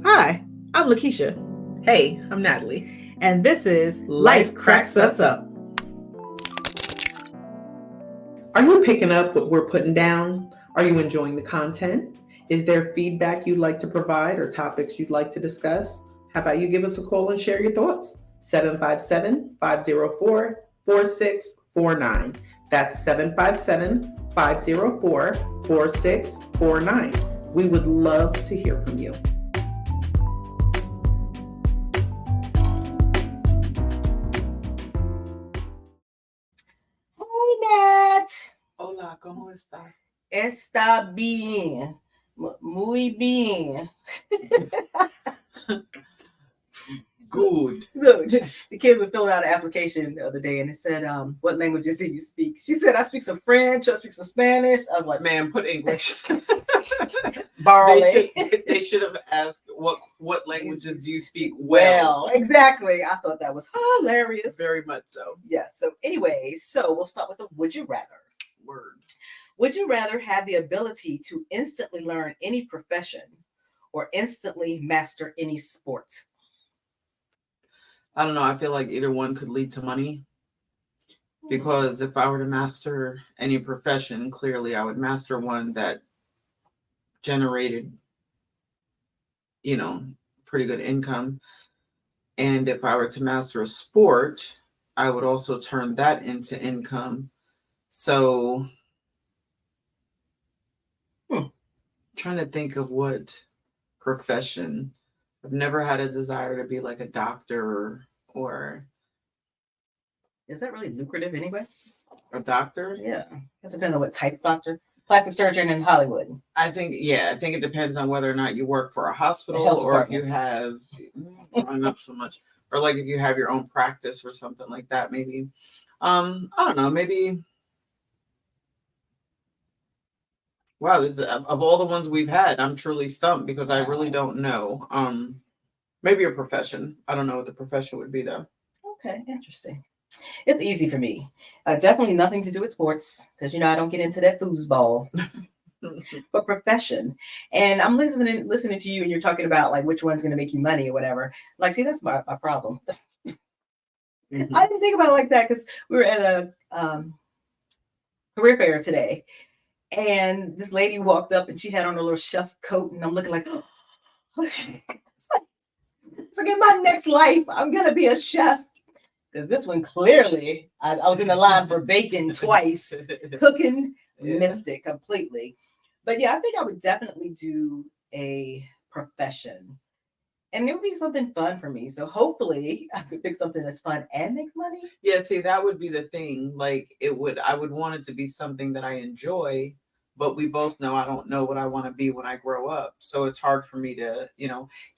Hi, I'm LaKeshia, Hey, I'm Natalie. and this is Life Cracks Us Up. Are you picking up what we're putting down? Are you enjoying the content? Is there feedback you'd like to provide or topics you'd like to discuss? How about you give us a call and share your thoughts? 757-504-4649. That's 757-504-4649. We would love to hear from you. Hey, Nat. Hola, ¿cómo está? Está bien. Muy bien. Good. Look, the kid was filling out an application the other day and it said, what languages do you speak? She said, I speak some French, I speak some Spanish. I was like, Man, put English. barley. They should have asked what languages do you speak Well, exactly. I thought that was hilarious. Very much so. Yes. So anyway, we'll start with the would you rather. Word. Would you rather have the ability to instantly learn any profession or instantly master any sport? I don't know. I feel like either one could lead to money. Because if I were to master any profession, clearly I would master one that generated, pretty good income. And if I were to master a sport, I would also turn that into income. So, trying to think of what profession. I've never had a desire to be like a doctor or. Is that really lucrative anyway? A doctor? Yeah. It depends on what type of doctor. Plastic surgeon in Hollywood. I think it depends on whether or not you work for a hospital or if you have, not so much, or like if you have your own practice or something like that, maybe. I don't know, maybe. Wow, of all the ones we've had, I'm truly stumped because I really don't know. Maybe a profession. I don't know what the profession would be though. Okay, interesting. It's easy for me. Definitely nothing to do with sports because I don't get into that foosball. But profession, and I'm listening to you, and you're talking about like which one's going to make you money or whatever. Like, see, that's my problem. Mm-hmm. I didn't think about it like that because we were at a career fair today, and this lady walked up and she had on a little chef coat, and I'm looking like, oh. It's like in my next life, I'm gonna be a chef. Because this one clearly, I was in the line for bacon twice, cooking, missed it completely. But yeah, I think I would definitely do a profession. And it would be something fun for me. So hopefully I could pick something that's fun and makes money. Yeah, see, that would be the thing. Like I would want it to be something that I enjoy, but we both know I don't know what I want to be when I grow up. So it's hard for me to,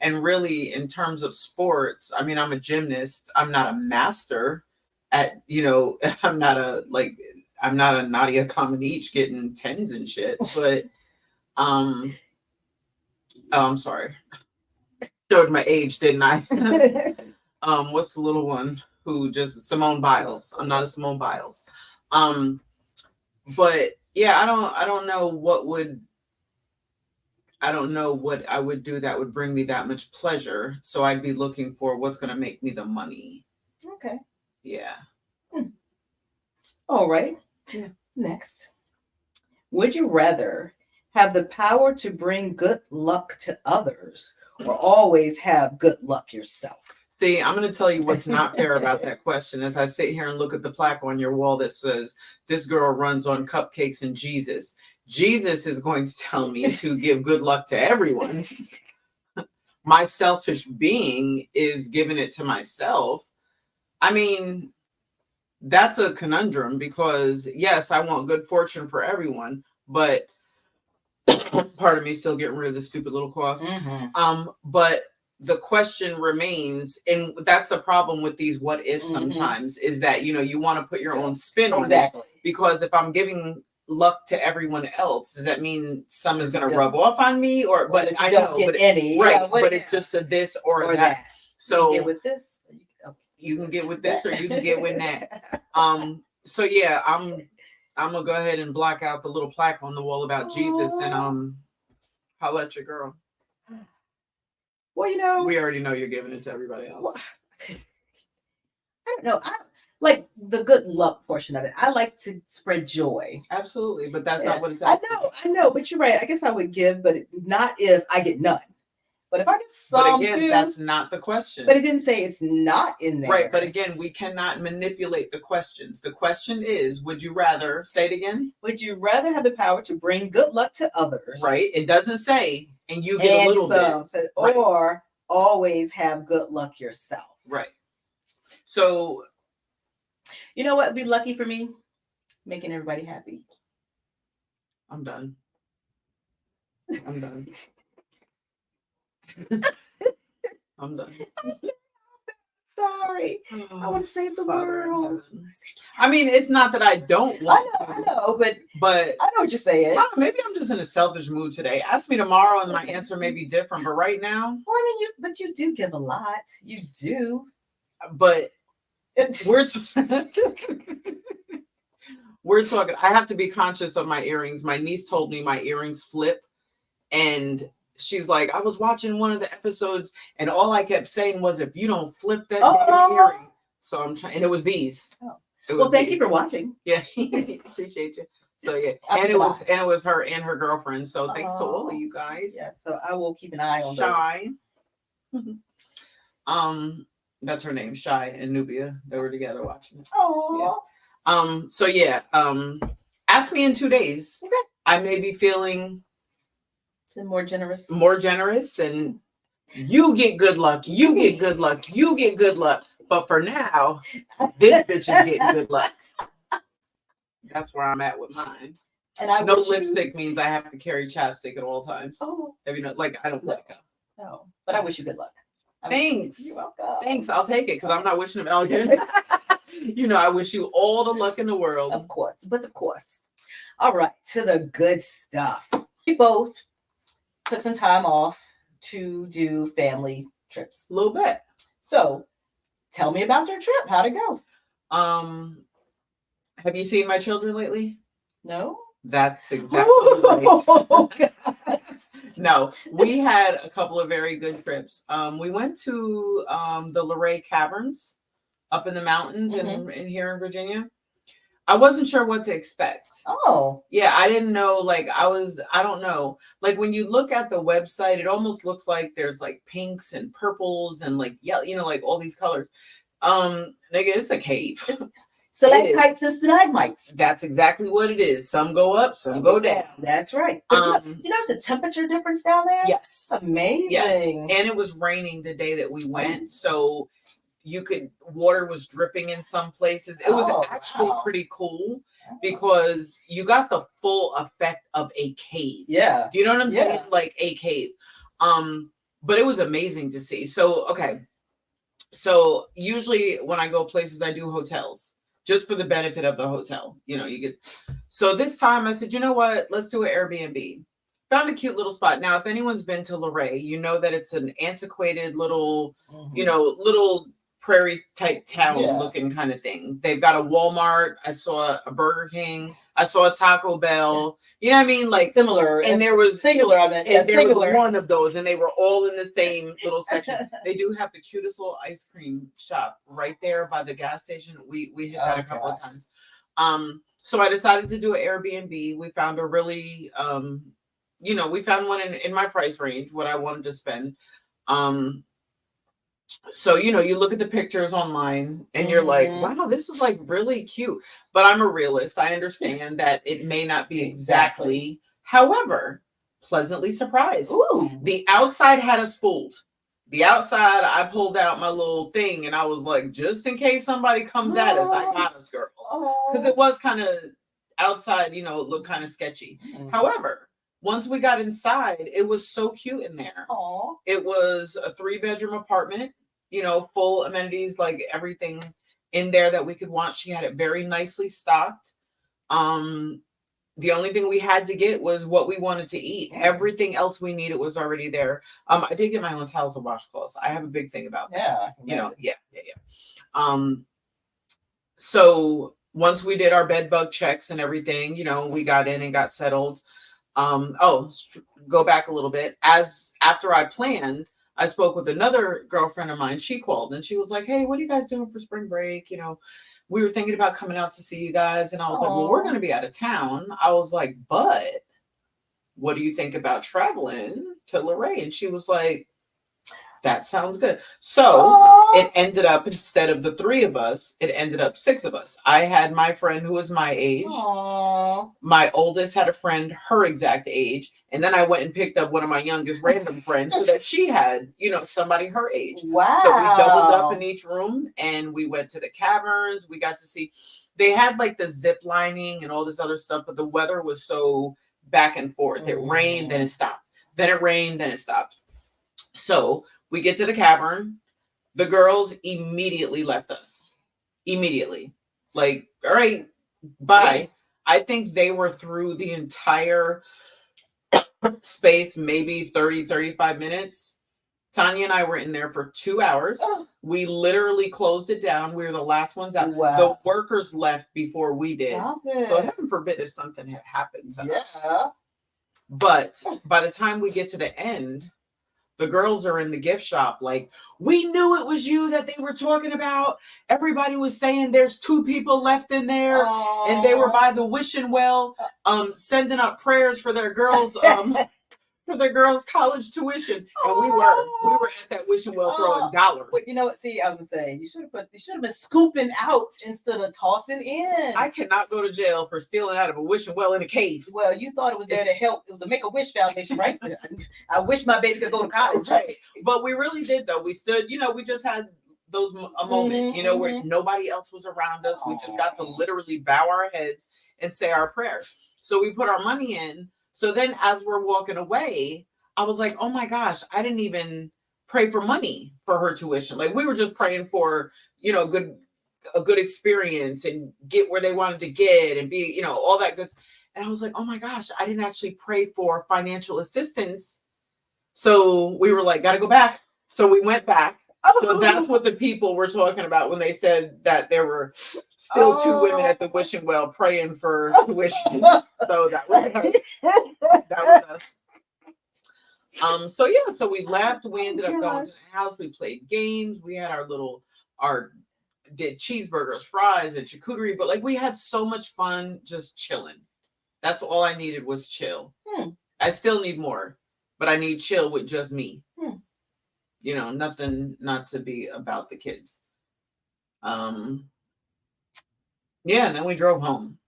and really in terms of sports, I mean, I'm a gymnast. I'm not a master at, I'm not a Nadia Comaneci getting tens and shit, but, oh, I'm sorry. Showed my age, didn't I? What's the little one who just Simone Biles? I'm not a Simone Biles. But yeah, I don't know what I would do that would bring me that much pleasure. So I'd be looking for what's going to make me the money. Okay. Yeah. All right. Yeah. Next. Would you rather have the power to bring good luck to others or always have good luck yourself? See, I'm going to tell you what's not fair about that question as I sit here and look at the plaque on your wall that says, this girl runs on cupcakes and Jesus. Jesus is going to tell me to give good luck to everyone. My selfish being is giving it to myself. I mean, that's a conundrum because, yes, I want good fortune for everyone, but part of me still getting rid of this stupid little cough. Mm-hmm. But the question remains, and that's the problem with these what ifs sometimes, is that, you want to put your own spin on it. Because if I'm giving luck to everyone else, does that mean some is going to rub off on me? But I don't get any. Right. Yeah, but it's just a this or that. So you get with this. You can get with this or you can get with that. So yeah, I'm gonna go ahead and block out the little plaque on the wall about Jesus and holla at your girl. Well, you know, We already know you're giving it to everybody else. well, I don't know. I like the good luck portion of it. I like to spread joy. Absolutely, but that's Yeah. not what it's asking. I know, but you're right. I guess I would give, but not if I get none. But if I get But some again, too, that's not the question. but it didn't say it's not in there. Right, but again, we cannot manipulate the questions. The question is, would you rather, say it again? Would you rather have the power to bring good luck to others? Right, it doesn't say, and you get a little bit. Said, Right. or always have good luck yourself. Right. So, you know what would be lucky for me? Making everybody happy. I'm done. I'm done. I'm done. Sorry. I want to save the world. I mean, it's not that I don't want I know, but I know what you're saying. Maybe I'm just in a selfish mood today. Ask me tomorrow and my answer may be different. But right now, well, I mean, you do give a lot. You do. But we're we're talking. I have to be conscious of my earrings. My niece told me my earrings flip, and she's like, I was watching one of the episodes, and all I kept saying was, "If you don't flip that damn earring," so I'm trying. And it was these. Oh. Well, thank you for watching. Yeah, appreciate you. So yeah, and it was her and her girlfriend. So thanks to all of you guys. Yeah, so I will keep an eye on Shy. That's her name, Shy and Nubia. They were together watching it. Oh. Yeah. So yeah. Ask me in 2 days. Okay. I may be feeling more generous, and you get good luck. You get good luck. You get good luck. But for now, this bitch is getting good luck. That's where I'm at with mine. And I no lipstick means I have to carry chapstick at all times. Oh, have you know? Like I don't let it go. No, but I wish you good luck. Thanks. You're welcome. Thanks. I'll take it because I'm not wishing it all good. You know, I wish you all the luck in the world. Of course. All right, to the good stuff. We both took some time off to do family trips. A little bit. So tell me about your trip. How'd it go? Have you seen my children lately? No. That's exactly right. Oh, no, we had a couple of very good trips. We went to the Luray Caverns up in the mountains in here in Virginia. I wasn't sure what to expect. Oh. Yeah, I didn't know. Like, I don't know. Like, when you look at the website, it almost looks like there's like pinks and purples and like yellow, you know, like all these colors. Nigga, it's a cave. Stalactites and stalagmites. That's exactly what it is. Some go up, some go down. That's right. You notice the temperature difference down there? Yes. Amazing. Yes. And it was raining the day that we went. So water was dripping in some places. It was actually pretty cool because you got the full effect of a cave. Yeah. Do you know what I'm saying? Like a cave. But it was amazing to see. So, okay. So usually when I go places, I do hotels just for the benefit of the hotel. You know, so this time I said, you know what? Let's do an Airbnb. Found a cute little spot. Now, if anyone's been to Luray, you know that it's an antiquated little, little prairie type town looking kind of thing. They've got a Walmart. I saw a Burger King. I saw a Taco Bell. You know what I mean? Like similar. And there was singular. I meant and there was one of those, and they were all in the same little section. They do have the cutest little ice cream shop right there by the gas station. We hit that a couple of times. So I decided to do an Airbnb. We found a really we found one in my price range, what I wanted to spend. So, you look at the pictures online and you're like, wow, this is like really cute. But I'm a realist. I understand that it may not be exactly. However, pleasantly surprised. Ooh. The outside had us fooled. The outside, I pulled out my little thing and I was like, just in case somebody comes at us, I got us, girls. Because it was kind of outside, it looked kind of sketchy. However, once we got inside, it was so cute in there. Aww. It was a 3-bedroom apartment, full amenities, like everything in there that we could want. She had it very nicely stocked. The only thing we had to get was what we wanted to eat. Everything else we needed was already there. I did get my own towels and washcloths. I have a big thing about that. Yeah. So once we did our bed bug checks and everything, we got in and got settled. Go back a little bit. After I planned, I spoke with another girlfriend of mine. She called and she was like, "Hey, what are you guys doing for spring break? We were thinking about coming out to see you guys." And I was like, "Well, we're going to be out of town." I was like, "But what do you think about traveling to Luray?" And she was like, "That sounds good." So it ended up, instead of the 3 of us, it ended up 6 of us. I had my friend who was my age. Aww. My oldest had a friend her exact age. And then I went and picked up one of my youngest random friends so that she had, somebody her age. Wow. So we doubled up in each room and we went to the caverns. We got to see, they had like the zip lining and all this other stuff, but the weather was so back and forth. It rained, then it stopped. Then it rained, then it stopped. So we get to the cavern. The girls immediately left us. Immediately. Like, all right, bye. I think they were through the entire space, maybe 30, 35 minutes. Tanya and I were in there for 2 hours. We literally closed it down. We were the last ones out. Wow. The workers left before we did. Stop it. So heaven forbid if something had happened to us. But by the time we get to the end, the girls are in the gift shop like, "We knew it was you that they were talking about. Everybody was saying there's 2 people left in there." Aww. And they were by the wishing well, sending up prayers for their girls, for their girls' college tuition. And we were at that wishing well throwing dollars. But you know what? See, I was gonna say you should have been scooping out instead of tossing in. I cannot go to jail for stealing out of a wishing well in a cave. Well, you thought it was there to help. It was a Make-A-Wish Foundation, right? I wish my baby could go to college. Right. But we really did though. We stood, we just had a moment, where nobody else was around us. We just got to literally bow our heads and say our prayer. So we put our money in. So then as we're walking away, I was like, "Oh my gosh, I didn't even pray for money for her tuition." Like we were just praying for, a good experience and get where they wanted to get and be, all that good. And I was like, "Oh my gosh, I didn't actually pray for financial assistance." So we were like, "Got to go back." So we went back. So that's what the people were talking about when they said that there were still 2 women at the wishing well praying for tuition. So that was us. So we left. We ended up going to the house. We played games. We had did cheeseburgers, fries, and charcuterie. But like we had so much fun just chilling. That's all I needed was chill. I still need more, but I need chill with just me. Nothing not to be about the kids. And then we drove home.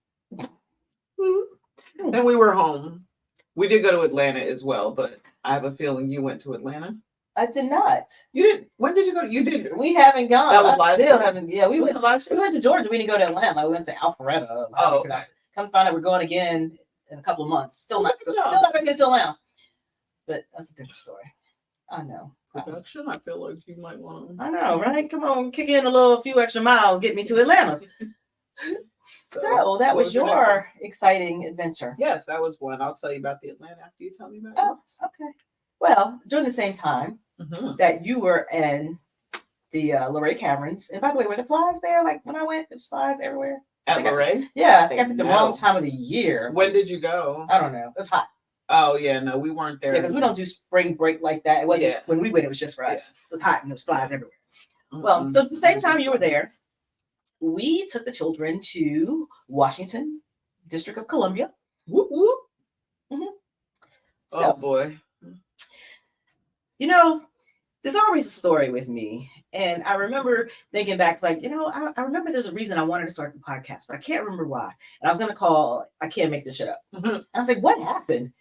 Then we were home. We did go to Atlanta as well, but I have a feeling you went to Atlanta. I did not. You did. When did you go? You did. We haven't gone. That was last year. Yeah, we went to Georgia. We didn't go to Atlanta. We went to Alpharetta. Oh, okay. Come to find out we're going again in a couple of months. Still not making it to Atlanta. But that's a different story. I know. Production. I feel like you might want to. I know, right? Come on, kick in a few extra miles, get me to Atlanta. So that was your exciting adventure. Yes, that was one. I'll tell you about the Atlanta after you tell me about yours. Okay. Well, during the same time that you were in the Luray Caverns, and by the way, were the flies there? Like when I went, there was flies everywhere. At Luray? Yeah, I think I picked the wrong time of the year. When did you go? I don't know. It was hot. Oh yeah, no, we weren't there. Yeah, because we don't do spring break like that. It wasn't when we went. It was just for us. It was hot and there was flies everywhere. Well, so at the same time you were there, we took the children to Washington, District of Columbia. Whoop whoop. So, oh boy. There's always a story with me. And I remember thinking back, like, I remember there's a reason I wanted to start the podcast, but I can't remember why. And I was going to call, I can't make this shit up. And I was like, what happened?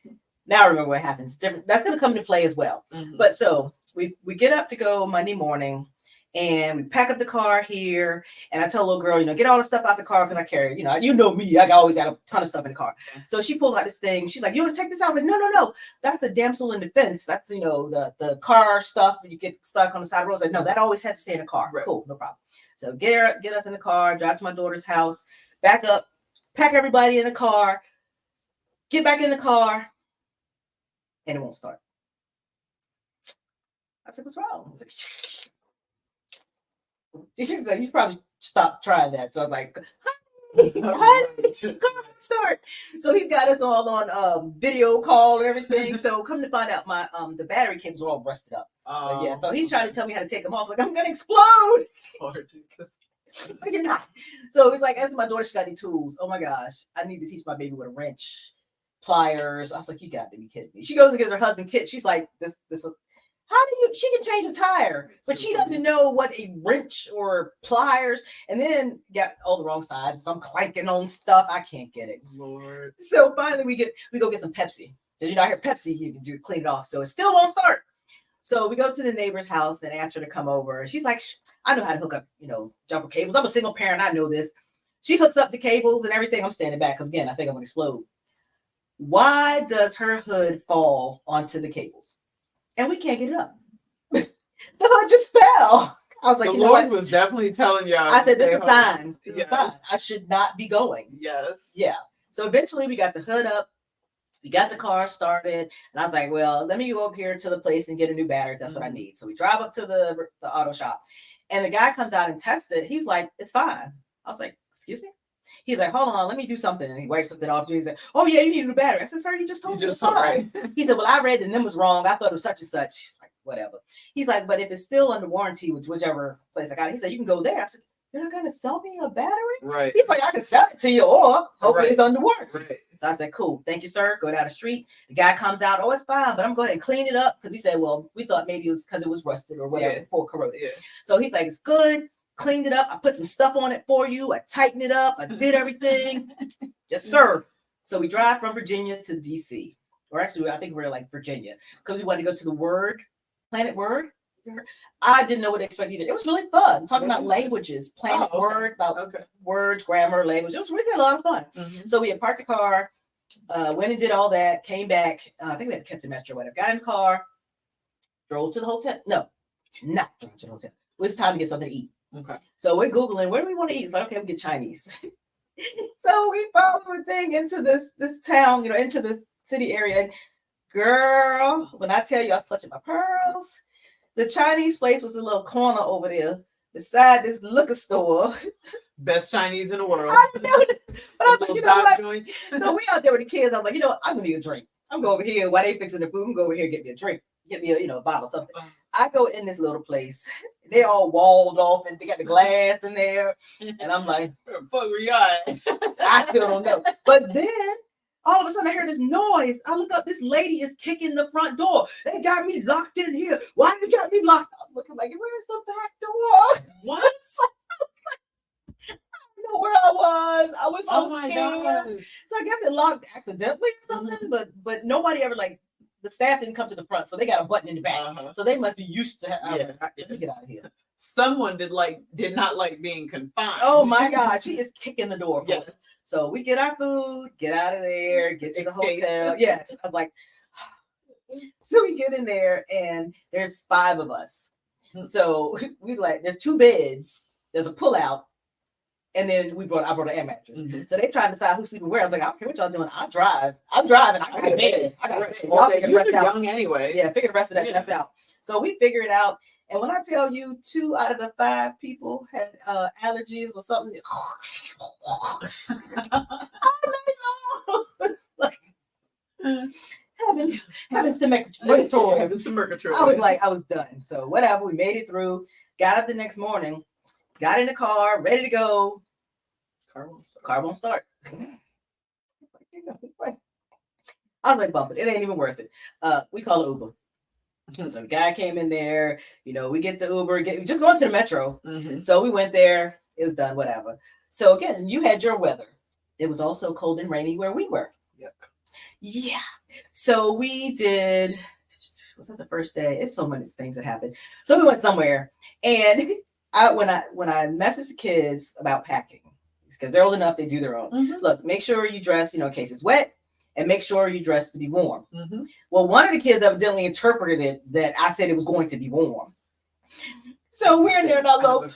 Now I remember what happens. Different. That's going to come into play as well. But so we get up to go Monday morning and we pack up the car here. And I tell a little girl, get all the stuff out the car because I carry, you know me, I always got a ton of stuff in the car. So she pulls out this thing. She's like, "You want to take this out?" I was like, no. That's a damsel in defense. That's, the car stuff. You get stuck on the side of the road. I was like, no, that always has to stay in the car. Right. Cool, no problem. So get us in the car, drive to my daughter's house, back up, pack everybody in the car, get back in the car, and it won't start. I said, "What's wrong?" I was like, she's like, "You probably stop trying that." So I was like, honey, come on, start. So he's got us all on video call and everything. So come to find out, my the battery cables are all rusted up. Yeah, so he's trying to tell me how to take them off. Like, I'm gonna explode. Lord Jesus. So you're not. So it's like, as my daughter, she got any tools. Oh my gosh, I need to teach my baby with a wrench, pliers. I was like, you got to be kidding me. She goes and gets her husband kit. She's like, this. How do you? She can change a tire, but she doesn't know what a wrench or pliers. And then got all the wrong sizes. So I'm clanking on stuff. I can't get it. Lord. So finally, we go get some Pepsi. Did you not hear Pepsi? You can do clean it off. So it still won't start. So we go to the neighbor's house and ask her to come over. She's like, I know how to hook up, jumper cables. I'm a single parent. I know this. She hooks up the cables and everything. I'm standing back because, again, I think I'm going to explode. Why does her hood fall onto the cables? And we can't get it up. The hood just fell. I was like, the Lord was definitely telling y'all. I said, this is a sign. This is Yes. a sign. I should not be going. Yes. Yeah. So eventually we got the hood up. We got the car started, and I was like, well, let me go up here to the place and get a new battery. That's what I need. So we drive up to the auto shop, and the guy comes out and tests it. He was like, it's fine. I was like, excuse me? He's like, hold on, let me do something. And he wipes something off. He's like, oh, yeah, you need a new battery. I said, sir, you just told me it's fine. Right. He said, well, I read the numbers wrong. I thought it was such and such. He's like, whatever. He's like, but if it's still under warranty with whichever place I got it, he said, you can go there. I said, you're not going to sell me a battery? Right. He's like, I can sell it to you, or hopefully it's under warranty. Right. So I said, cool. Thank you, sir. Go down the street. The guy comes out. Oh, it's fine, but I'm going to clean it up. Because he said, well, we thought maybe it was because it was rusted or whatever before corroded. Yeah. So he's like, it's good. Cleaned it up. I put some stuff on it for you. I tightened it up. I did everything. Yes, sir. So we drive from Virginia to DC. Or actually, I think we're like Virginia. Because we wanted to go to the Planet Word. I didn't know what to expect either. It was really fun. Talking about languages, Planet Word, about words, grammar, language. It was really a lot of fun. So we had parked the car, went and did all that, came back. I think we had to catch the metro or whatever. Got in the car, drove to the hotel. No, not drove to the hotel. It was time to get something to eat. Okay. So we're Googling, where do we want to eat? It's like, okay, we get Chinese. So we followed the thing into this town, into this city area. And girl, when I tell you I was clutching my pearls, the Chinese place was a little corner over there beside this liquor store. Best Chinese in the world. I know. But I was like, so we out there with the kids. I was like, I'm gonna need a drink. I'm going over here while they fixing the food. I'm going over here and get me a drink. Get me a bottle of something. I go in this little place. They all walled off and they got the glass in there. And I'm like, where the fuck were you at? I still don't know. But then all of a sudden I hear this noise. I look up, this lady is kicking the front door. They got me locked in here. Why you got me locked? I'm looking like, where's the back door? What? I was like, I don't know where I was. I was so scared. Gosh. So I got it locked accidentally or something, but nobody ever the staff didn't come to the front, so they got a button in the back. So they must be used to let me get out of here. Someone did not like being confined. Oh my God, she is kicking the door. Yes. So we get our food, get out of there, get to the hotel. Yes. I was like, so we get in there and there's 5 of us. So there's 2 beds, there's a pullout, and then I brought an air mattress. So they trying to decide who's sleeping where. I was like, I don't care what y'all doing. I'm driving. I got a bed. I got a bed. Y'all figure the rest out. Young anyway. Yeah, figure the rest of that stuff out. So we figure it out. And when I tell you 2 out of the 5 people had allergies or something, having some Mercator. I was done. So whatever, we made it through. Got up the next morning, got in the car, ready to go. Car won't start. I was like, bump it. It ain't even worth it. We call it Uber. So the guy came in there, we get the Uber, just going to the metro. So we went there, it was done, whatever. So again, you had your weather. It was also cold and rainy where we were. Yep. Yeah. So we did, was that the first day? It's so many things that happened. So we went somewhere, and when I messaged the kids about packing, because they're old enough, they do their own. Look, make sure you dress, in case it's wet. And make sure you dress to be warm. Well, one of the kids evidently interpreted it that I said it was going to be warm. So we're in there, and I little,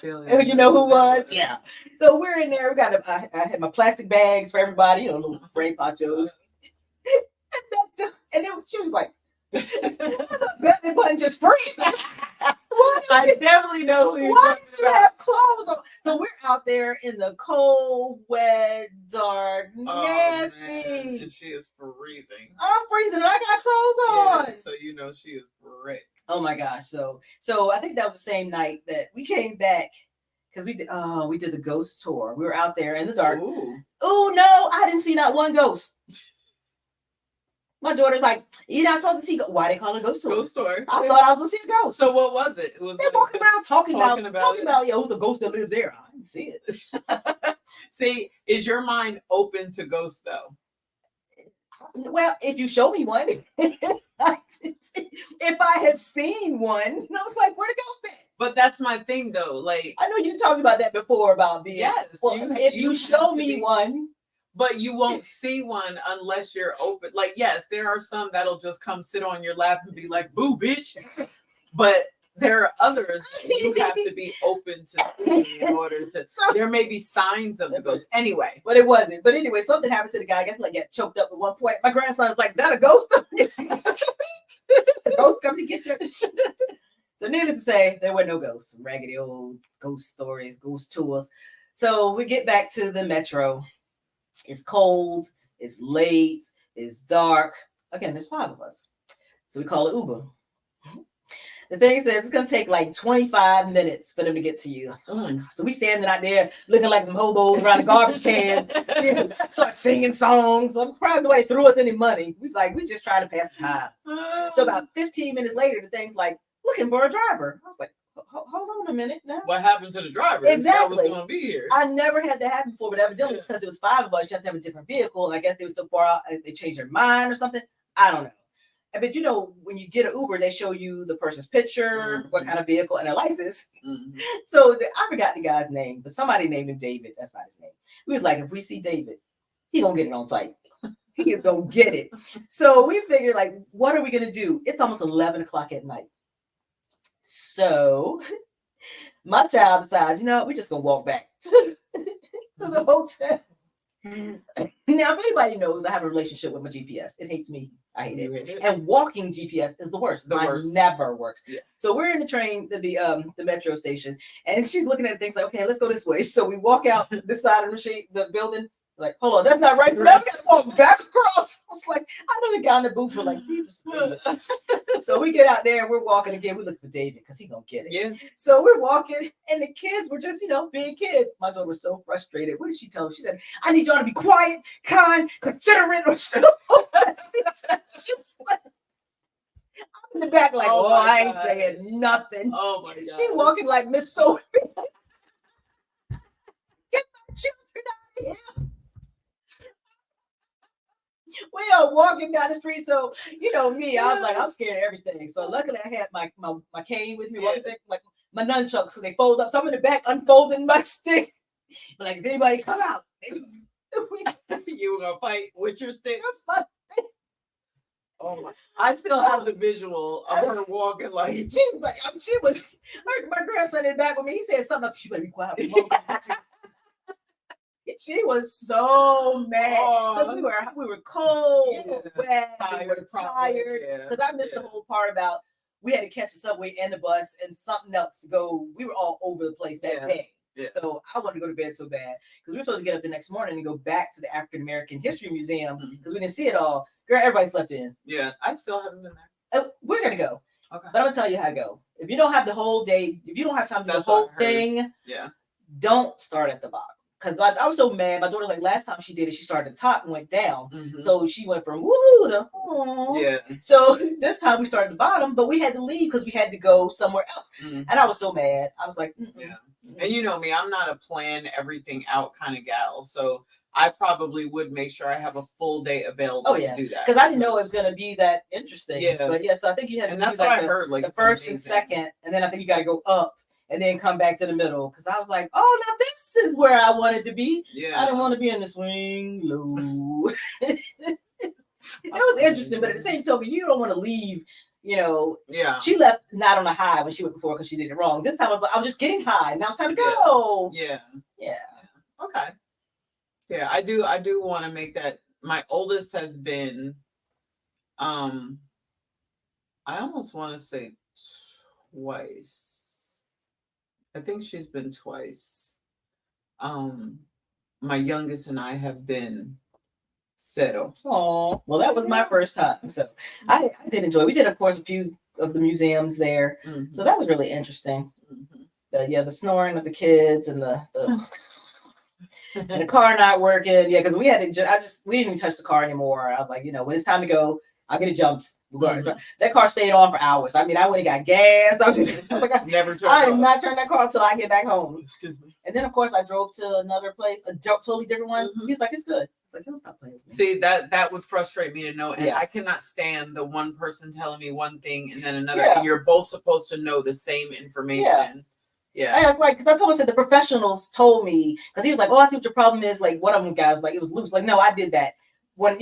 you know who was? Yeah. So we're in there. We got I had my plastic bags for everybody, little rain ponchos. And she was like, Belly button just freezing. I definitely know who you're Why talking did you about. have clothes on? So we're out there in the cold, wet, dark, Oh, nasty. man. And she is freezing. I'm freezing and I got clothes on. Yeah, so you know she is wrecked. Oh my gosh. So I think that was the same night that we came back because we did the ghost tour. We were out there in the dark. Ooh. Oh no, I didn't see not one ghost. My daughter's like, you're not supposed to see. Why they call it a ghost tour? Ghost tour. I thought I was gonna see a ghost. So what was it? Was They're it walking around talking about it? who's the ghost that lives there. I didn't see it. See, is your mind open to ghosts though? Well, if you show me one, if I had seen one, I was like, where the ghost at? But that's my thing though. Like, I know you talked about that before about being. yes. Well, if you show me one. But you won't see one unless you're open. Like, yes, there are some that'll just come sit on your lap and be like, boo, bitch. But there are others you have to be open to seeing in order to. There may be signs of the ghost. Anyway. But it wasn't. But anyway, something happened to the guy. I guess like got choked up at one point. My grandson was like, that a ghost? The ghost coming to get you. So needless to say, there were no ghosts. Raggedy old ghost stories, ghost tours. So we get back to the metro. It's cold, it's late, it's dark. Again, there's 5 of us. So we call it Uber. The thing is that it's going to take like 25 minutes for them to get to you. Oh my God. So we standing out there looking like some hobos around the garbage can, start singing songs. I'm surprised nobody threw us any money. We was like, we just trying to pass the time. So about 15 minutes later, the thing's like, looking for a driver. I was like, hold on a minute now. What happened to the driver? Exactly. That was going to be here. I never had that happen before, but evidently because it was 5 of us, you have to have a different vehicle. And I guess they were so far out, they changed their mind or something. I don't know. But you know, when you get an Uber, they show you the person's picture, what kind of vehicle, and their license. So I forgot the guy's name, but somebody named him David. That's not his name. We was like, if we see David, he's going to get it on site. He is going to get it. So we figured, like, what are we going to do? It's almost 11 o'clock at night. So my child decides, you know, we're just going to walk back to the hotel. Now, if anybody knows, I have a relationship with my GPS. It hates me. I hate it. And walking GPS is the worst. Mine never works. Yeah. So we're in the train, the metro station, and she's looking at things like, okay, let's go this way. So we walk out this side of the building. Like, hold on, that's not right. Now we gotta walk back across. I was like, I know the guy in the booth for like, these are spoons. So we get out there and we're walking again. We look for David because he's gonna get it. Yeah. So we're walking, and the kids were just, being kids. My daughter was so frustrated. What did she tell him? She said, I need y'all to be quiet, kind, considerate, or so. She was like, I'm in the back, like, I ain't saying nothing. Oh my God. She walking like Miss Sophie. Get my children out of here. We are walking down the street, so me, I'm like, I'm scared of everything. So luckily I had my cane with me, like my nunchucks, because they fold up. So I'm in the back unfolding my stick. But like, if anybody come out, you were gonna fight with your stick. Oh my! I still have the visual of her walking like she was like, my grandson in the back with me. He said something else. She better be quiet. She was so mad because we were cold, wet, we were tired. Because I missed the whole part about we had to catch the subway and the bus and something else to go. We were all over the place that day. Yeah. So I wanted to go to bed so bad because we were supposed to get up the next morning and go back to the African American History Museum because we didn't see it all. Girl, everybody slept in. Yeah, I still haven't been there. We're gonna go. Okay. But I'm gonna tell you how to go. If you don't have the whole day, if you don't have time to do the whole thing, don't start at the bottom. Because I was so mad. My daughter was like, last time she did it, she started at the top and went down. So she went from woohoo to yeah. So this time we started at the bottom, but we had to leave because we had to go somewhere else. And I was so mad. I was like, yeah. And you know me, I'm not a plan everything out kind of gal. So I probably would make sure I have a full day available to do that. Because I didn't know it was going to be that interesting. Yeah. But so I think you had to do that's like what I heard, like the first and second, and then I think you got to go up and then come back to the middle. Because I was like, oh, now this is where I wanted to be. Yeah. I didn't want to be in the swing low. It was interesting, but at the same token, you don't want to leave. She left not on a high when she went before because she did it wrong. This time I was just getting high. Now it's time to go. Yeah. Okay. Yeah, I do want to make that. My oldest has been I almost want to say twice. I think she's been twice. Um, my youngest and I have been zero. Oh, well, that was my first time, so I did enjoy. We did, of course, a few of the museums there, so that was really interesting. Yeah, the snoring of the kids and the and the car not working. Yeah, because we had to. We didn't even touch the car anymore. I was like, when it's time to go, I'll get it jumped. That car stayed on for hours. I mean, I went and got gas. I was like, I did not turn that car until I get back home. Excuse me. And then, of course, I drove to another place, a totally different one. He was like, it's good. It's like, he'll stop playing with me. See, that would frustrate me to know. And I cannot stand the one person telling me one thing and then another. And you're both supposed to know the same information. Yeah. I was like, because I told him, the professionals told me, because he was like, oh, I see what your problem is. Like, one of them guys, like, it was loose. Like, no, I did that. When,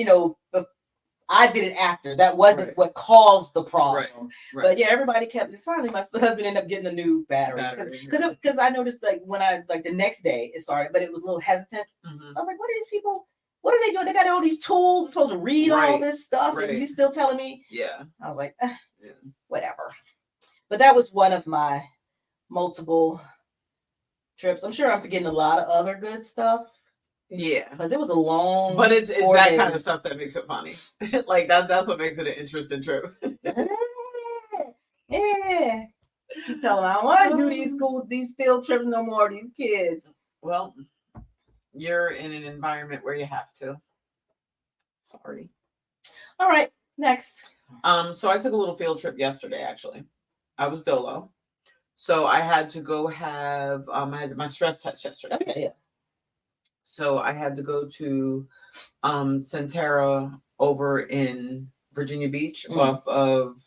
I did it after. That wasn't what caused the problem. Right. But yeah, everybody kept. Finally, my husband ended up getting a new battery because I noticed, like, when the next day it started, but it was a little hesitant. So I was like, what are these people? What are they doing? They got all these tools. They're supposed to read all this stuff, and you still telling me? Yeah. I was like, whatever. But that was one of my multiple trips. I'm sure I'm forgetting a lot of other good stuff. Yeah, because it was a long. But it's that kind of stuff that makes it funny. Like that's what makes it an interesting trip. Yeah. You tell them I don't want to do these field trips no more. These kids. Well, you're in an environment where you have to. Sorry. All right. Next. So I took a little field trip yesterday. Actually, I was dolo, so I had to go have I had my stress test yesterday. Okay. Yeah. So I had to go to Centera over in Virginia Beach off of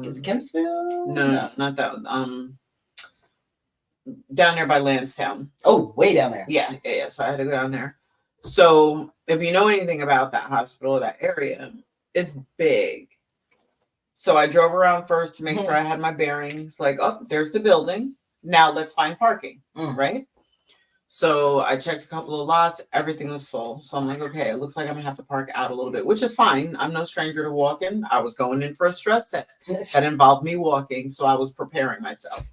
is it Kempsville? No, not that one. Down there by Lansdowne. Oh, way down there. Yeah. So I had to go down there. So if you know anything about that hospital or that area, it's big. So I drove around first to make sure I had my bearings. Like, oh, there's the building. Now let's find parking. Right? So I checked a couple of lots. Everything was full. So I'm like, okay, it looks like I'm going to have to park out a little bit, which is fine. I'm no stranger to walking. I was going in for a stress test that involved me walking. So I was preparing myself.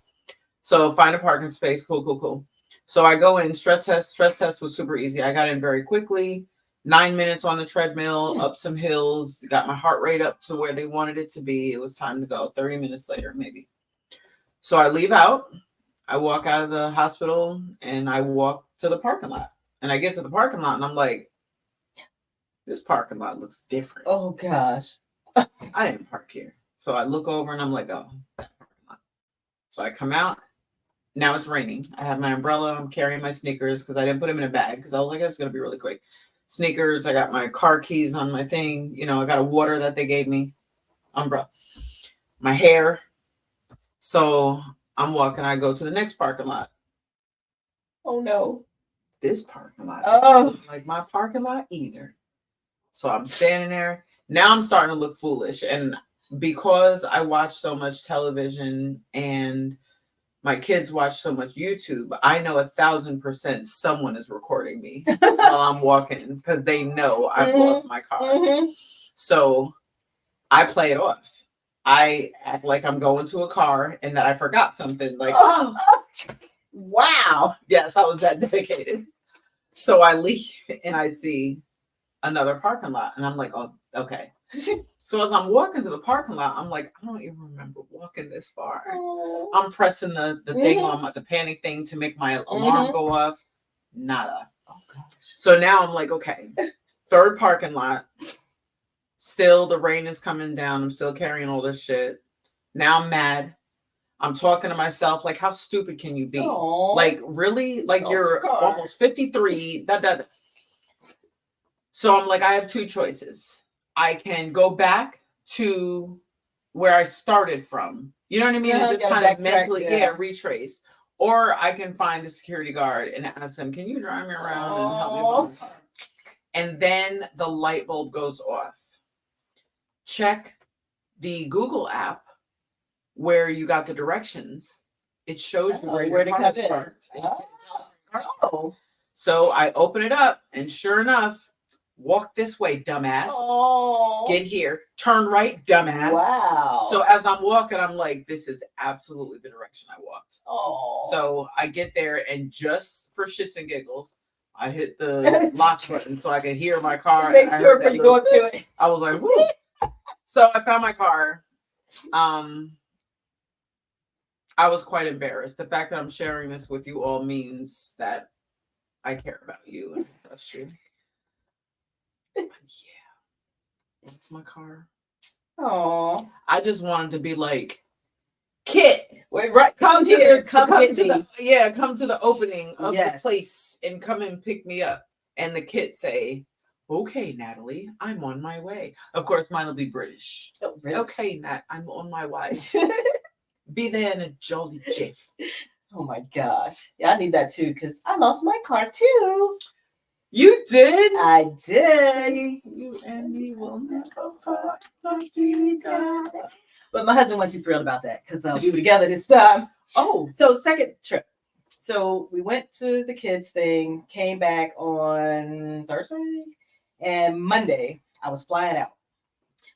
So find a parking space. Cool. So I go in. Stress test was super easy. I got in very quickly. 9 minutes on the treadmill, up some hills, got my heart rate up to where they wanted it to be. It was time to go. 30 minutes later, maybe. So I leave out. I walk out of the hospital and I walk to the parking lot. And I get to the parking lot and I'm like, this parking lot looks different. Oh, gosh. I didn't park here. So I look over and I'm like, oh, that parking lot. So I come out. Now it's raining. I have my umbrella. I'm carrying my sneakers because I didn't put them in a bag because I was like, it's going to be really quick. Sneakers. I got my car keys on my thing. I got a water that they gave me. Umbrella. My hair. So I'm walking. I go to the next parking lot. Oh, no. This parking lot. Oh. Like my parking lot either. So I'm standing there. Now I'm starting to look foolish. And because I watch so much television and my kids watch so much YouTube, I know 1,000% someone is recording me while I'm walking because they know I've lost my car. So I play it off. I act like I'm going to a car and that I forgot something. Like, oh, wow. Yes, I was that dedicated. So I leave and I see another parking lot. And I'm like, oh, okay. So as I'm walking to the parking lot, I'm like, I don't even remember walking this far. I'm pressing the thing on the panic thing to make my alarm go off. Nada. Oh, gosh. So now I'm like, okay, third parking lot. Still, the rain is coming down. I'm still carrying all this shit. Now I'm mad. I'm talking to myself like, how stupid can you be? Aww. Like, really? Like, you're almost 53. So I'm like, I have two choices. I can go back to where I started from. You know what I mean? And just kind of mentally, retrace. Or I can find a security guard and ask them, can you drive me around and help me home? And then the light bulb goes off. Check the Google app where you got the directions. It shows you where your car is parked. Oh. So I open it up, and sure enough, walk this way, dumbass. Oh. Get here, turn right, dumbass. Wow. So as I'm walking, I'm like, this is absolutely the direction I walked. Oh. So I get there, and just for shits and giggles, I hit the lock button so I can hear my car. Make sure when you go up to it. I was like, whoo. So I found my car. I was quite embarrassed. The fact that I'm sharing this with you all means that I care about you and trust you. But yeah, it's my car. Oh, I just wanted to be like, Kit, wait, right? Come here, come get to me. come to the opening of the place and come and pick me up. And the Kit say, okay, Natalie, I'm on my way. Of course, mine will be British. Oh, British. Okay, Nat, I'm on my way. Be there in a jolly jiff. Oh my gosh. Yeah, I need that too, because I lost my car too. You did? I did. You and me will never part. But my husband wasn't too thrilled about that because we were together this time. Oh. So second trip. So we went to the kids thing, came back on Thursday, and Monday I was flying out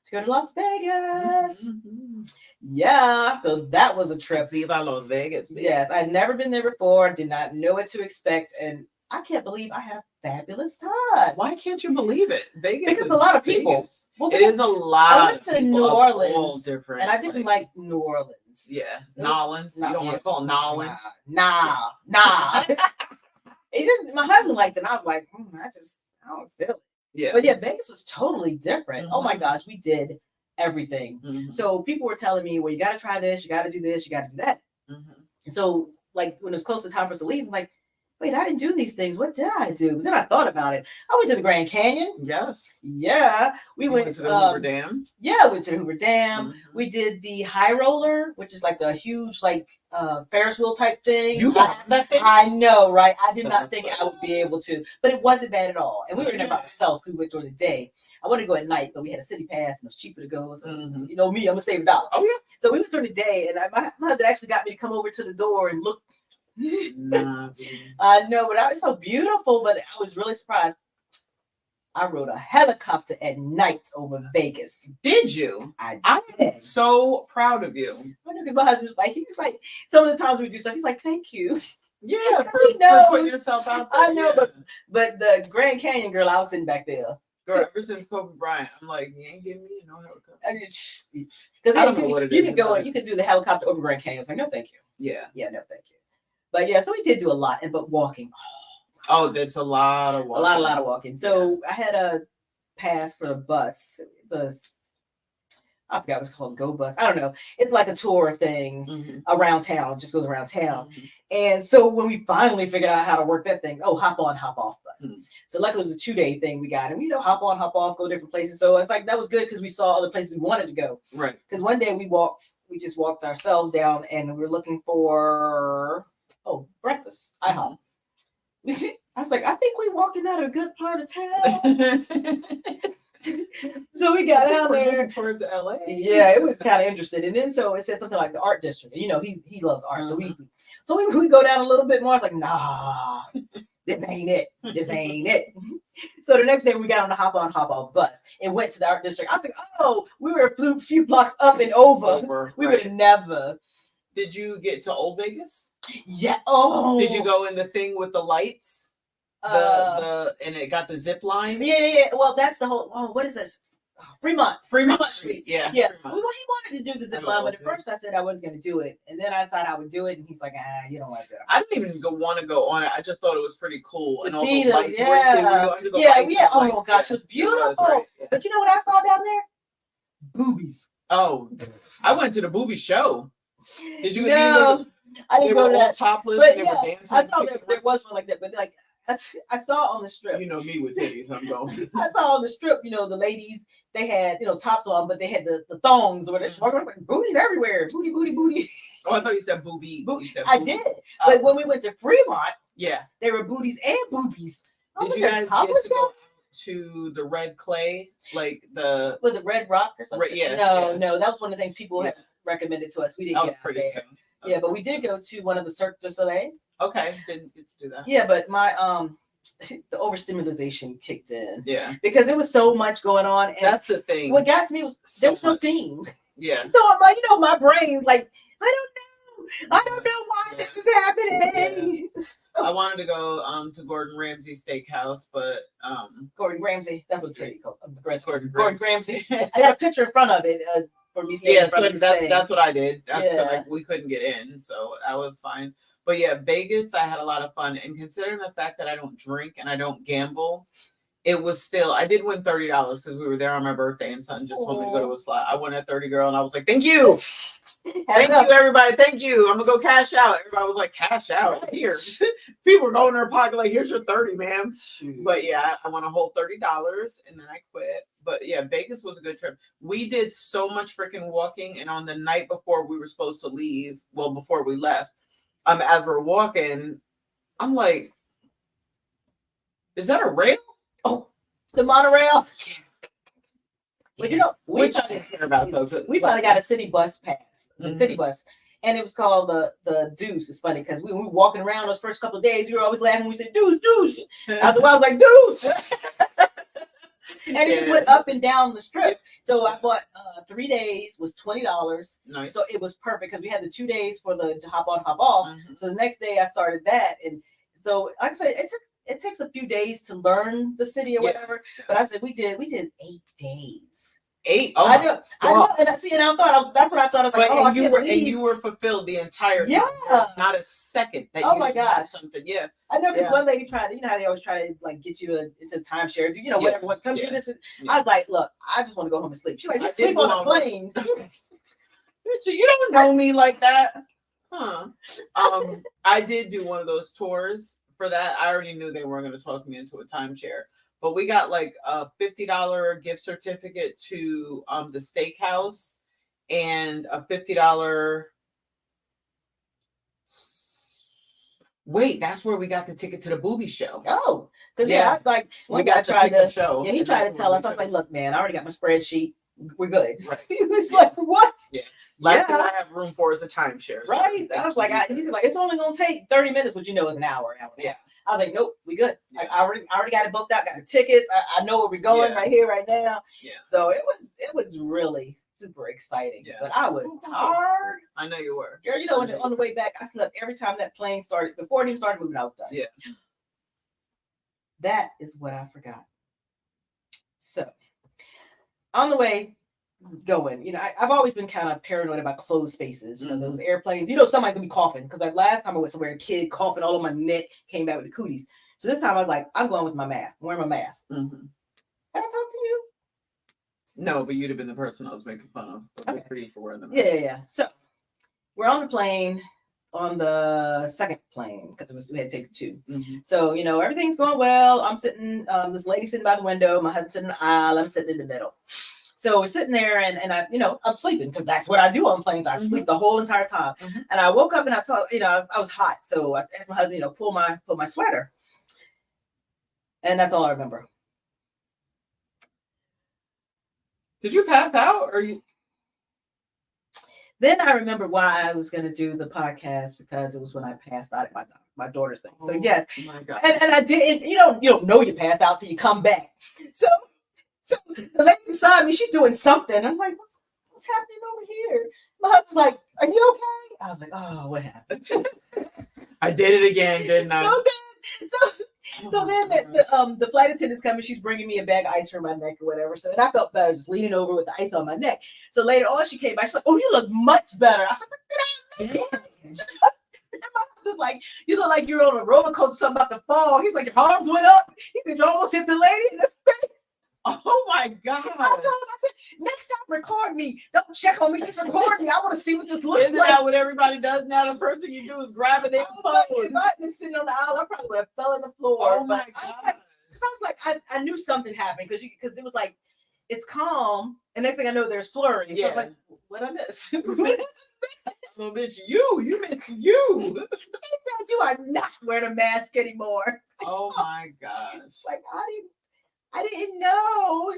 to go to Las Vegas. Mm-hmm. Yeah, so that was a trip. Viva Las Vegas. Yes, I'd never been there before, did not know what to expect, and I can't believe I had a fabulous time. Why can't you believe it? Vegas because a lot of people. Well, it is a lot. I went to New Orleans, different, and I didn't like New Orleans. Yeah, Nolans. You don't want to call Nolans. Nah. It just my husband liked it, and I was like, I don't feel it. Yeah. But yeah, Vegas was totally different. Mm-hmm. Oh my gosh, we did everything. Mm-hmm. So people were telling me, well, you got to try this, you got to do this, you got to do that. Mm-hmm. So like when it was close to time for us to leave, I'm like, wait, I didn't do these things. What did I do? But then I thought about it. I went to the Grand Canyon. Yes. Yeah. We went to the Hoover Dam. Yeah, I went to the Hoover Dam. Mm-hmm. We did the high roller, which is like a huge Ferris wheel type thing. You got that thing? I know, right? I did not think I would be able to, but it wasn't bad at all. And we were there by ourselves because we went during the day. I wanted to go at night, but we had a city pass and it was cheaper to go. So, you know me, I'm going to save $1. Oh, yeah. So we went during the day, and my husband actually got me to come over to the door and look. Nah, I know, but it was so beautiful. But I was really surprised. I rode a helicopter at night over Vegas. Did you? I did. I'm so proud of you. I know because my husband was like, some of the times we do stuff, he's like, thank you. Yeah, for putting yourself out there. I know, but the Grand Canyon girl, I was sitting back there. Girl, ever since Kobe Bryant, I'm like, you ain't giving me no helicopter. Because I don't know what it is. You can go and you can do the helicopter over Grand Canyon. I was like, no, thank you. Yeah. Yeah, no, thank you. But yeah, so we did do a lot, but walking. Oh, that's a lot of walking. A lot of walking. So I had a pass for the bus. I forgot what it's called, Go Bus. I don't know. It's like a tour thing around town. It just goes around town. Mm-hmm. And so when we finally figured out how to work that thing, hop on, hop off bus. Mm-hmm. So luckily it was a 2-day thing we got. And hop on, hop off, go different places. So it's like that was good because we saw other places we wanted to go. Right. Because one day we just walked ourselves down and we were looking for breakfast. IHOP. I was like, I think we're walking out of a good part of town. So we got down there towards LA. Yeah, it was kind of interesting. And then so it said something like the art district. He loves art. So we go down a little bit more. I was like, nah, this ain't it. This ain't it. So the next day we got on the hop on, hop off bus and went to the art district. I was like, we were a few blocks up and over. We would have never. Did you get to Old Vegas? Yeah. Oh. Did you go in the thing with the lights? And it got the zip line? Yeah. Well, that's the whole. Oh, what is this? Fremont Street. Yeah. Well, he wanted to do the zip line, but at first I said I wasn't going to do it, and then I thought I would do it, and he's like, you don't want to do it. I didn't even want to go on it. I just thought it was pretty cool. To and all see the lights. Yeah. Oh gosh, it was beautiful. Right. Yeah. But you know what I saw down there? Boobies. Oh, I went to the booby show. Did you? No, I didn't go to that. Topless. But and they were dancing. I saw there was one like that, but I saw on the strip. You know me with titties. I'm going. I saw on the strip. The ladies they had tops on, but they had the thongs or whatever. Like booties everywhere. Booty. Oh, I thought you said boobies. I did, but when we went to Fremont, yeah, there were booties and boobies. Did you guys get to go to the red clay, like the? Was it Red Rock or something? Yeah. No, that was one of the things people had recommended to us. We didn't get out there. Okay. Yeah, but we did go to one of the Cirque du Soleil. Okay, didn't get to do that. Yeah, but my the overstimulation kicked in. Yeah. Because there was so much going on. And that's the thing. What got to me was there was no theme. Yeah. So I'm like, my brain's like, I don't know why this is happening. Yeah. I wanted to go to Gordon Ramsay Steakhouse, but Gordon Ramsay, that's what Tracy called Gordon Ramsay. I got a picture in front of it for me. Yeah, so that's what I did. Yeah. We couldn't get in, so that was fine. But yeah, Vegas, I had a lot of fun, and considering the fact that I don't drink and I don't gamble, it was still, I did win $30 because we were there on my birthday, and son just told me to go to a slot. I won at 30, girl, and I was like, thank you. Thank you, everybody. Thank you. I'm going to go cash out. Everybody was like, cash out? Right. Here. People were going in their pocket like, here's your 30, ma'am. Shoot. But yeah, I won a whole $30, and then I quit. But yeah, Vegas was a good trip. We did so much freaking walking, and on the night before we were supposed to leave, well, before we left, as we're walking, I'm like, is that a rail? Oh, the monorail. Well, which I didn't care about though. We probably got a city bus pass, the city bus, and it was called the Deuce. It's funny because we were walking around those first couple of days. We were always laughing. We said Deuce. After a while, I was like Deuce, and it went up and down the strip. So I bought 3 days was $20. Nice. So it was perfect because we had the 2 days for the hop on hop off. So the next day I started that, and so like I said, it takes a few days to learn the city or whatever. Yeah. But I said we did 8 days. 8? Oh, I know. And I thought that's what I thought. I was like, and you were fulfilled the entire time. Yeah. Not a second that my gosh. Something. Yeah. I know because one lady tried, how they always try to like get you into timeshare, whatever. What come do this? I was like, look, I just want to go home and sleep. She's like, you sleep on a plane. You don't know me like that. Huh. I did do one of those tours. For that, I already knew they weren't going to talk me into a timeshare, but we got like a $50 gift certificate to the steakhouse and a $50. Wait, that's where we got the ticket to the booby show. Oh, because we got to pick a show. Yeah, he tried to tell us. I was like, look, man, I already got my spreadsheet. We're good. Right. He was like, what? Yeah. Last thing I have room for is a timeshare. So right. I was like, it's only gonna take 30 minutes, but it's an hour. Yeah. I was like, nope, we good. Yeah. I already got it booked out, got the tickets. I know where we're going right here, right now. Yeah. So it was really super exciting. Yeah. But I was tired. I know you were. Girl, on the way back, I slept every time that plane started. Before it even started moving, I was done. Yeah. That is what I forgot. So on the way going, I've always been kind of paranoid about closed spaces, those airplanes, somebody's gonna be coughing, because like last time I went somewhere, a kid coughing all over my neck, came back with the cooties. So this time I was like, I'm going with my mask, I'm wearing my mask. Can I talk to you? No, but you'd have been the person I was making fun of. Okay. For you for wearing the mask. Yeah. So we're on the plane, on the second plane, because we had to take 2. So everything's going well. I'm sitting, this lady sitting by the window, my husband sitting in the aisle, I'm sitting in the middle. So we're sitting there, and I, I'm sleeping, because that's what I do on planes. I sleep the whole entire time. And I woke up and I saw, I was hot. So I asked my husband, pull my sweater. And that's all I remember. Did you pass out, or you? Then I remember why I was going to do the podcast, because it was when I passed out at my daughter's thing. So yes, my God. And I did. You don't know you passed out till you come back. So the lady beside me, she's doing something. I'm like, what's happening over here? My husband's like, are you okay? I was like, oh, what happened? I did it again, didn't I? So then the flight attendant's coming. She's bringing me a bag of ice for my neck or whatever. So then I felt better just leaning over with the ice on my neck. So later on, she came by. She's like, oh, you look much better. I was like, what did I look? And my husband's like, you look like you're on a roller coaster, something about to fall. He's like, your arms went up. He said, you almost hit the lady in the face. Oh my God. I told him, I said, next time record me. Don't check on me, just record me. I want to see what this looks like. Isn't that what everybody does now? The first thing you do is grab it. If I had been sitting on the aisle, I probably would have fell on the floor. Oh my God. I was like, I knew something happened, because it was like, it's calm, and next thing I know, there's flurry. Yeah. So I'm like, what I miss? Well, bitch, you missed you. You are not wearing a mask anymore. Oh my gosh. Like, I didn't know.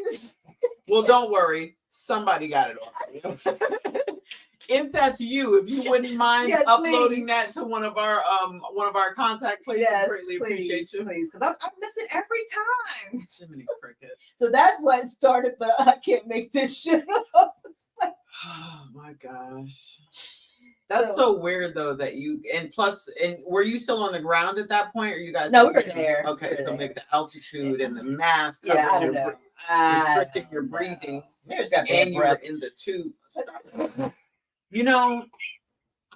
Well, don't worry. Somebody got it off. if that's you, if you wouldn't mind Yes, uploading please. that to one of our contact places, Yes, greatly please, appreciate you. please, because I'm missing every time. Jiminy Cricket. So that's what started the I can't make this shit up. Oh my gosh. That's so weird though that you and plus and were you still on the ground at that point or you guys No, we were there. Okay, so maybe the altitude and the mask Yeah, I don't know. Restricting your breathing. Maybe it's got bad And you breath. were in the tube. You know,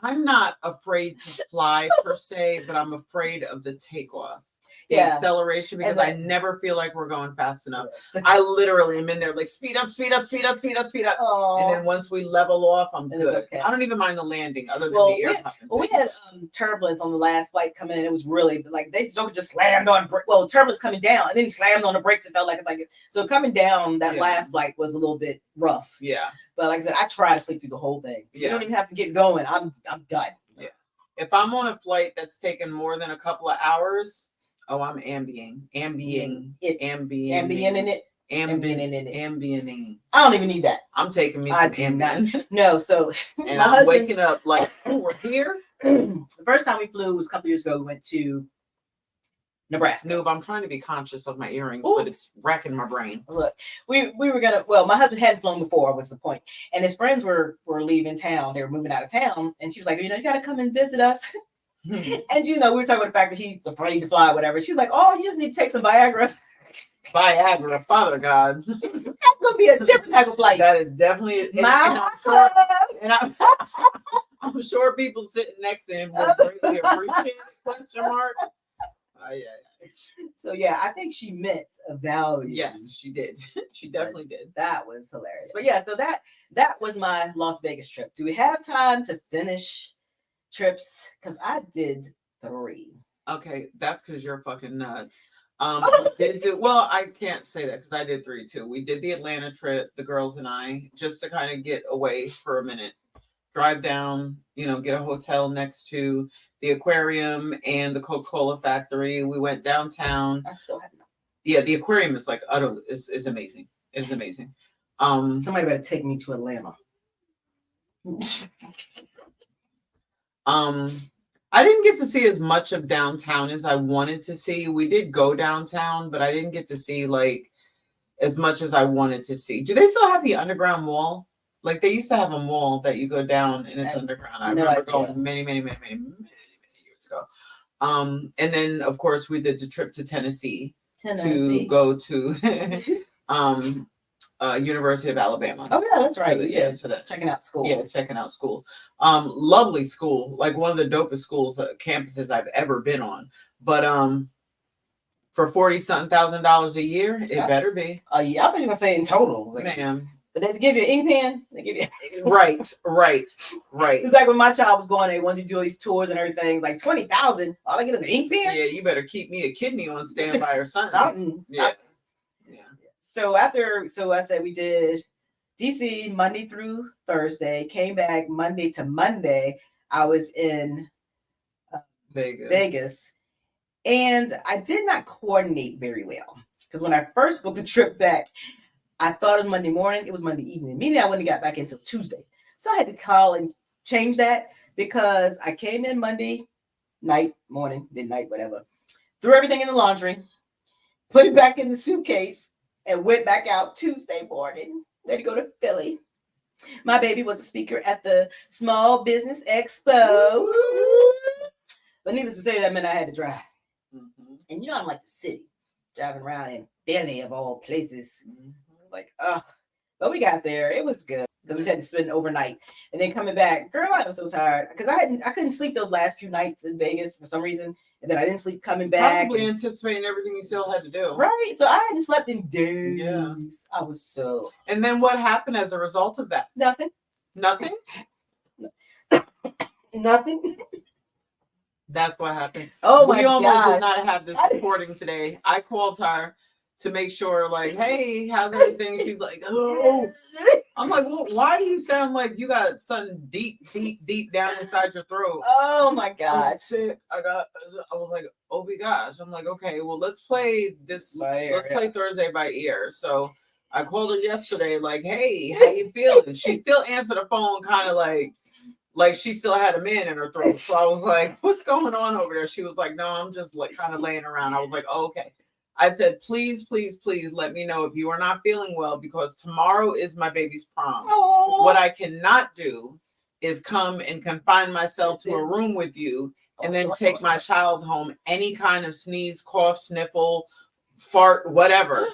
I'm not afraid to fly per se, but I'm afraid of the takeoff. The acceleration because I never feel like we're going fast enough. I literally am in there like speed up, speed up, speed up, speed up, speed up. And then once we level off, I'm good. Okay. I don't even mind the landing other than the air. We had turbulence on the last flight coming in. It was really like they just slammed on turbulence coming down and then he slammed on the brakes. It felt like it's like so coming down that last flight was a little bit rough. Yeah. But like I said, I try to sleep through the whole thing. You don't even have to get going. I'm done. Yeah. If I'm on a flight that's taken more than a couple of hours, I'm ambienting. I don't even need that. I'm taking me some Ambien. No, so and I'm waking up like we're here. The first time we flew was a couple years ago. We went to Nebraska. Noob, I'm trying to be conscious of my earrings, but it's racking my brain. Look, we were gonna. Well, my husband hadn't flown before. Was the point? And his friends were leaving town. They were moving out of town, and she was like, you got to come and visit us. And we were talking about the fact that he's afraid to fly, whatever. She's like, "Oh, you just need to take some Viagra." Viagra, Father God. That's gonna be a different type of flight. That is definitely I'm sure people sitting next to him will greatly appreciate it. Question mark. So yeah, I think she meant a value. Yes, she did. She definitely did. That was hilarious. But yeah, so that was my Las Vegas trip. Do we have time to finish trips? Because I did 3. Okay, that's because you're fucking nuts. I can't say that because I did 3 too. We did the Atlanta trip, the girls and I, just to kind of get away for a minute. Drive down, get a hotel next to the aquarium and the Coca-Cola factory. We went downtown. I still have not. Yeah, the aquarium is like is amazing. It is amazing. Somebody better take me to Atlanta. I didn't get to see as much of downtown as I wanted to see. We did go downtown, but I didn't get to see like as much as I wanted to see. Do they still have the underground mall? Like they used to have a mall that you go down and it's underground. I remember going many years ago. And then of course we did the trip to Tennessee. To go to University of Alabama. Oh yeah, that's right. So that checking out schools. Yeah, checking out schools. Lovely school, like one of the dopest schools, campuses I've ever been on. But for $40-something thousand a year, it better be. Yeah, I thought you were gonna say in total, ma'am. But they give you an ink pen. They give you right. It's like when my child was going, they wanted to do all these tours and everything. Like 20,000. All I get is an ink pen. Yeah, you better keep me a kidney on standby or something. Yeah. So I said we did DC Monday through Thursday. Came back Monday to Monday. I was in Vegas, and I did not coordinate very well because when I first booked the trip back, I thought it was Monday morning. It was Monday evening. Meaning I wouldn't got back until Tuesday. So I had to call and change that because I came in Monday night, morning, midnight, whatever. Threw everything in the laundry, put it back in the suitcase, and went back out Tuesday morning. Ready to go to Philly. My baby was a speaker at the Small Business Expo. But needless to say, that meant I had to drive. Mm-hmm. And I'm like the city, driving around in Philly of all places. Mm-hmm. Like, but we got there. It was good because we had to spend overnight and then coming back. Girl, I was so tired because I couldn't sleep those last 2 nights in Vegas for some reason, and then I didn't sleep coming back. Probably anticipating everything you still had to do, right? So I hadn't slept in days. Yeah, I was so. And then what happened as a result of that? Nothing. Nothing. Nothing. That's what happened. Oh my God! We almost did not have this recording today. I called her to make sure, like, hey, how's everything? She's like, oh. I'm like, well, why do you sound like you got something deep down inside your throat? Oh my God. I'm sick. I was like, oh my gosh. I'm like, okay, well, let's play Thursday by ear. So I called her yesterday, like, hey, how you feeling? She still answered the phone kind of like she still had a man in her throat. So I was like, what's going on over there? She was like, no, I'm just like kind of laying around. I was like, oh, okay. I said, please, please, please let me know if you are not feeling well, because tomorrow is my baby's prom. Oh. What I cannot do is come and confine myself to a room with you and then take my child home. Any kind of sneeze, cough, sniffle, fart, whatever.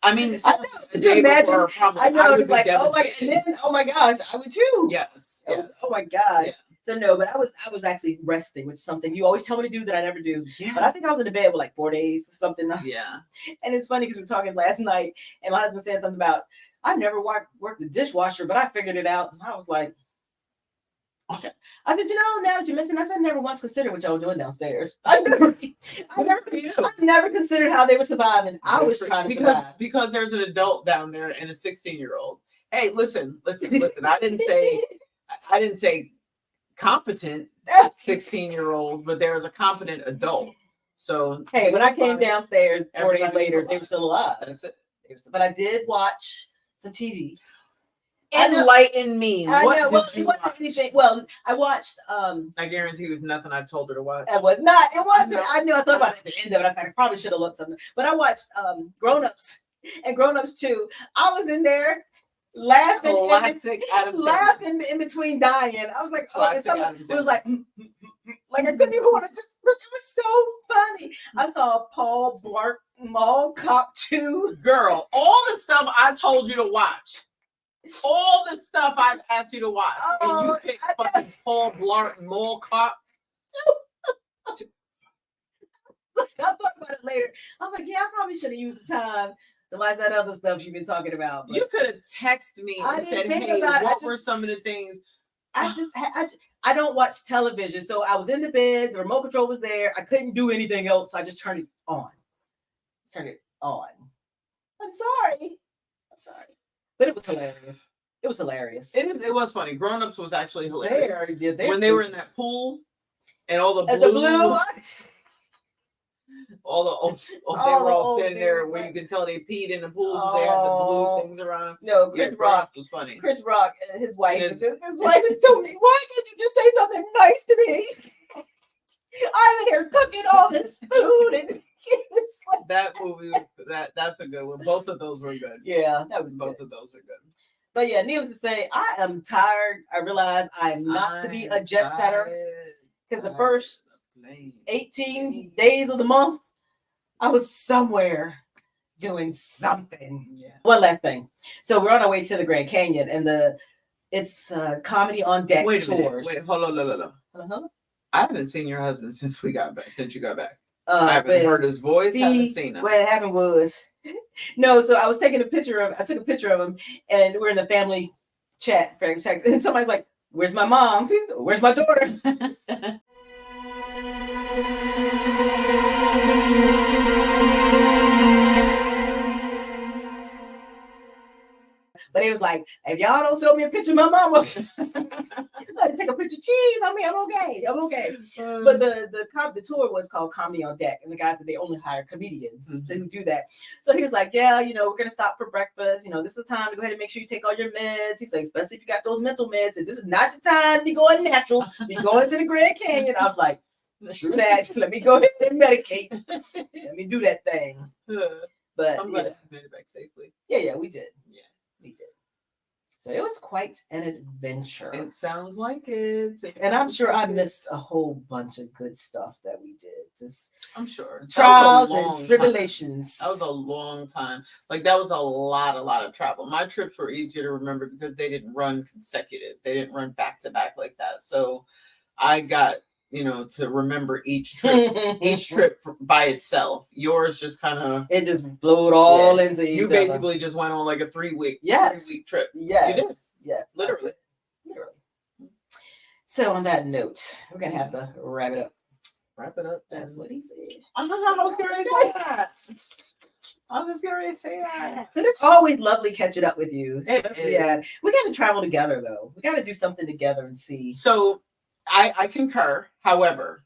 I mean, the day before her prom, I know, it's like, oh my gosh, I would too. Yes. Oh my gosh. Yeah. So no, but I was actually resting, which is something you always tell me to do that I never do. Yeah. But I think I was in the bed with like 4 days or something. Yeah. And it's funny because we were talking last night, and my husband said something about, I never worked the dishwasher, but I figured it out. And I was like, okay. I said, now that you mentioned, I said, I never once considered what y'all were doing downstairs. I never considered how they were surviving. I was trying to survive. Because there's an adult down there and a 16-year-old. Hey, listen. I didn't say competent 16-year-old, but there was a competent adult. So hey, when I came downstairs 4 days later, they were still alive. That's it. But I did watch some TV. Enlighten me. What did you watch? Anything. Well, I watched. I guarantee you, it was nothing I told her to watch. It was not. It wasn't. No. I knew. I thought about it at the end of it. I probably should have looked something. But I watched Grown Ups and Grown Ups 2. I was in there laughing, laughing in between dying. I was like, it was like I couldn't even want to just. It was so funny. I saw Paul Blart Mall Cop 2. Girl, all the stuff I told you to watch. All the stuff I've asked you to watch, and you picked fucking Paul Blart Mall Cop. I thought about it later. I was like, yeah, I probably should have used the time to watch that other stuff you've been talking about. You could have texted me and said, hey, what were some of the things? I don't watch television, so I was in the bed, the remote control was there, I couldn't do anything else, so I just turned it on. I'm sorry. But it was hilarious. It was funny. Grown Ups was actually hilarious. They already did when they were in that pool and all the blue all the they were all sitting there where you could tell they peed in the pool because they had the blue things around them. No, Chris Rock was funny. Chris Rock and his wife is told me, why can't you just say something nice to me? I'm in here cooking all this food and it's like that movie. That's a good one. Both of those were good. Yeah, that was both of those are good. But yeah, needless to say, I am tired. I realize I'm not to be a jet setter because the first 18 days of the month, I was somewhere doing something. Yeah. One last thing. So we're on our way to the Grand Canyon, and it's Comedy on Deck tours. Wait, hold on. I haven't seen your husband since you got back. I haven't heard his voice. Haven't seen him. What happened was, so I was taking a picture of. I took a picture of him, and we're in the family chat, family text, and somebody's like, "Where's my mom? Where's my daughter?" But it was like, if y'all don't show me a picture of my mama, I take a picture. Cheese, I'm okay. But the tour was called Comedy on Deck, and the guy said they only hire comedians who do that. So he was like, yeah, we're gonna stop for breakfast. This is the time to go ahead and make sure you take all your meds. He's like, especially if you got those mental meds. And this is not the time to be going natural. Be going to the Grand Canyon. I was like, true that. Let me go ahead and medicate. Let me do that thing. But I'm glad you made it back safely. Yeah, we did. Yeah. We did. So it was quite an adventure. It sounds like it. And I'm sure I missed a whole bunch of good stuff that we did. I'm sure. Trials and tribulations. That was a long time. That was a lot of travel. My trips were easier to remember because they didn't run consecutive. They didn't run back to back like that. So I got to remember each trip by itself. Yours just kind of it just flowed all into each other. You basically just went on like a 3-week trip. Yeah, you did. Yes, literally. So on that note, we're gonna have to wrap it up. That's what he said. I was going to say that. I was going to say that. So it's always lovely catching up with you. Yeah, we got to travel together though. We got to do something together and see. So. I concur. However,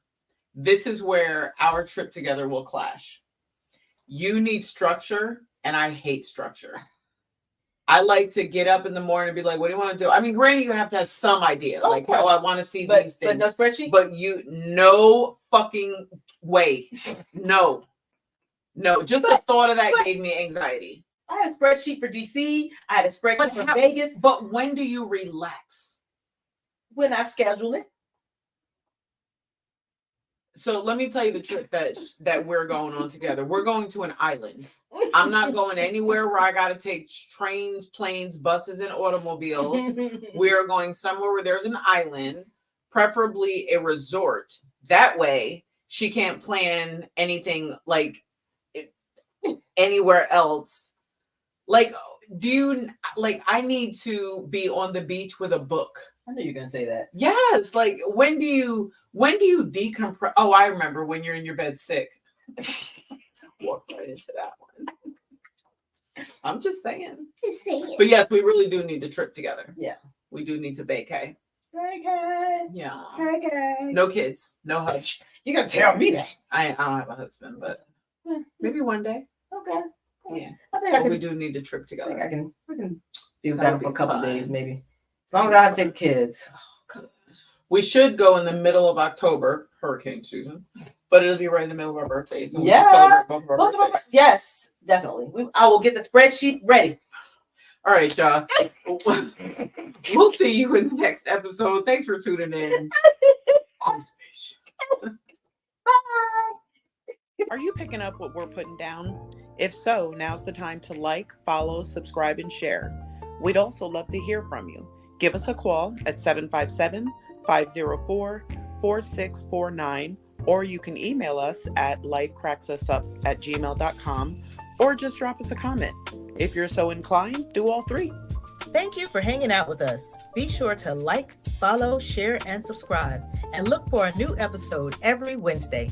this is where our trip together will clash. You need structure, and I hate structure. I like to get up in the morning and be like, what do you want to do? I mean, granted, you have to have some idea. Oh, like, of course. oh, I want to see But these things. no spreadsheet? But no fucking way. No. Just the thought of that gave me anxiety. I had a spreadsheet for DC. I had a spreadsheet for Vegas. But when do you relax? When I schedule it. So let me tell you the trip that we're going on together. We're going to an island. I'm not going anywhere where I got to take trains, planes, buses, and automobiles. We are going somewhere where there's an island, preferably a resort. That way, she can't plan anything like anywhere else. Like, I need to be on the beach with a book. I knew you were gonna say that. Yes. Like, when do you decompress? Oh, I remember when you're in your bed sick. Walk right into that one. I'm just saying. But yes, we really do need to trip together. Yeah. We do need to vacay. Vacay. Yeah. Vacay. No kids. No hush. You gotta tell me that. I don't have a husband, but maybe one day. Okay. Yeah. I think we do need to trip together. I think we can be with that for a couple of days, maybe. As long as I have to take kids. Oh, we should go in the middle of October, hurricane season, but it'll be right in the middle of our birthdays. And we can celebrate both of our birthdays. Yes, definitely. I will get the spreadsheet ready. All right, y'all. We'll see you in the next episode. Thanks for tuning in. Bye. Are you picking up what we're putting down? If so, now's the time to like, follow, subscribe, and share. We'd also love to hear from you. Give us a call at 757-504-4649, or you can email us at lifecracksusup@gmail.com, or just drop us a comment. If you're so inclined, do all three. Thank you for hanging out with us. Be sure to like, follow, share, and subscribe, and look for a new episode every Wednesday.